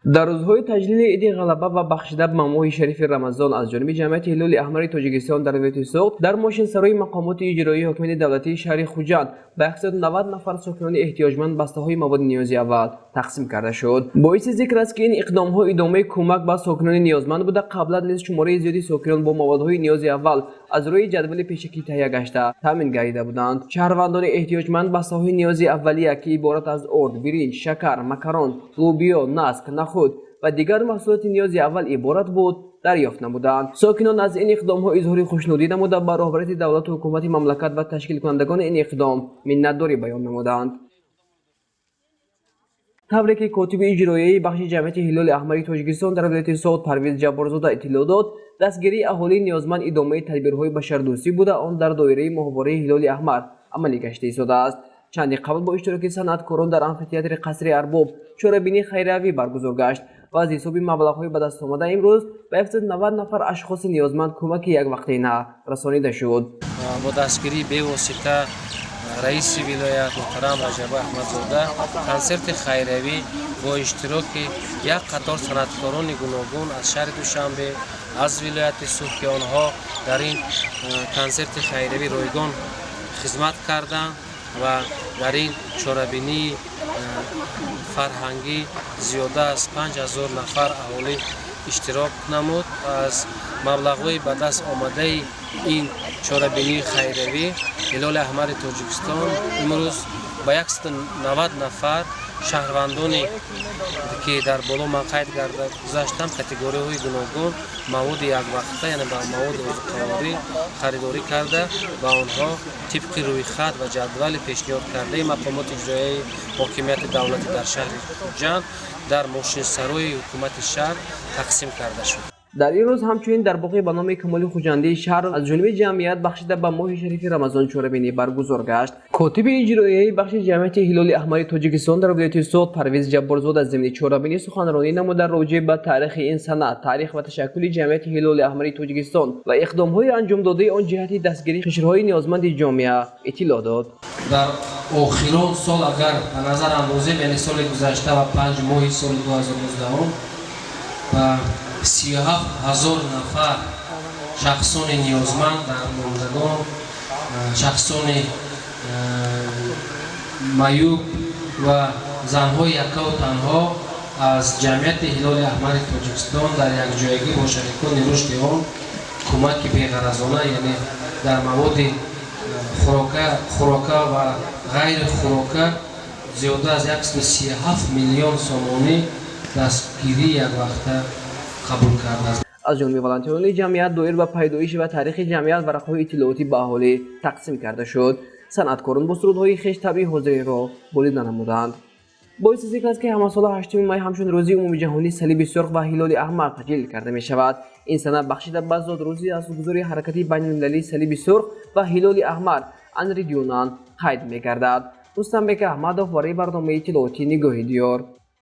در روزهای تجلیل عید غلبه و بخشیده به ماه شریف رمضان از جانب جمعیت هلال احمر تاجیکستان در ولایت سوخت در ماشین سرای مقامات اجرایی حکومت دولتی شهر خوجند به 190 نفر ساکنان احتیاجمند بسته‌های مواد نیازی اول تقسیم کرده شد. باعث ذکر است که این اقدام‌ها ادامه کمک به ساکنان نیازمند بوده. قبلا نیز شماره زیادی ساکنان با موادهای نیازی اول از روی جدول پیشکی تهیه گشته تامین گردیده بودند. شهروندان احتیاجمند بسته‌های نیازی اولیه که عبارت از ارد، برنج، شکر، مکرون، لوبیا، نسک، خود و دیگر محصولات نیازی اول عبارت بود دریافت نمودند. ساکنان از این اقدام ها اظهار خوشنودی نموده به رهبری دولت و حکومت مملکت و تشکیل کنندگان این اقدام منتداری بیان نمودند. تبریک کاتب اجرایی بخش جمعیت هلال احمر تاجیکستان در ولایت سوخت پرویز جبارزاده اطلاع داد دستگیری اهالی نیازمند ادامه تدبیرهای بشردوستی بوده آن در دایره ماهواره هلال احمر عملی گشته ایستاده است. چندی قبل با اشتراک صنعتکاران در آمفی‌تئاتر قصر ارباب چوره‌بینی خیریوی برگزار گشت و از حساب مبلغ‌های به دست آمده امروز به 190 نفر اشخاص نیازمند کمک یک وقتینه رسانیده شد. با دستگیری بی‌واسطه رئیس ولایت محترم رجب احمدزاده کنسرت خیریوی با اشتراک یک قطار صنعتکاران گوناگون از شهر دوشنبه از ولایت سوخت که آنها در این کنسرت خیریوی رایگان خدمت کردند و در این چوره‌بینی فرهنگی زیاده از 5000 نفر اهالی اشتراک نمود. از مبلغ‌های به دست آمده این چوره‌بینی خیریوی هلال احمر تاجیکستان امروز با 190 نفر شهروندانی که در بالا من قید کرده گذاشتم کاتگوری‌های گوناگون مواد یک وقته یعنی با مواد روزکاری خریداری کرده و آنها طبق رویخط و جدول پیشنهاد کرده مقامات اجرایی حاکمیت دولتی در شهر خوجند در ماشین سرای حکومت شهر تقسیم کرده شد. در این روز همچنین در باغ به نام کمال خوجندی شهر از جانب جمعیت بخشیده به ماه شریف رمضان چوره‌بینی برگزار گشت. کاتب اجرایی بخش جمعیت هلال احمر تاجیکستان در ولایت سوخت پرویز جبارزاده از ضمن چوره‌بینی سخنرانی نموده راجع به تاریخ این صنعت، تاریخ و تشکل جمعیت هلال احمر تاجیکستان و اقدام‌های انجام داده آن جهت دستگیری قشرهای نیازمند جامعه اطلاع داد. در آخرین سال اگر به نظر اندازه بین سال گذشته و 5 ماه سال 2019 و 37,000 نفر شخصان نیازمند در ماندگان، شخصان معیوب و زنهای یکا و تنها از جمعیت هلال احمر تاجیکستان در یک جایگی با شریکان رشد آن کمک بی‌غرضانه یعنی در مواد خوراکه و غیر خوراکه زیاده از 137 میلیون سامانی دستگیری یک وقته قبول کرده است. از جانب ولنتیران جمعیت دایر به پیدایش و تاریخ جمعیت ورقه‌های اطلاعاتی به اهالی تقسیم کرده شد. صنعتکاران با سرودهای خویش طبیعی حاضری را بریده نمودند. باعث ذکر است که همسال 8 می همچون روزی عمومی جهانی صلیب سرخ و هلال احمر تجلیل کرده می شود. این سنه بخشیده به زاد روزی از گذاری حرکتی بین‌المللی صلیب سرخ و هلال احمر انریدیونان قید می گردد. رستم بک احمدov برای برنامه اطلاعاتی نگاهی دیار.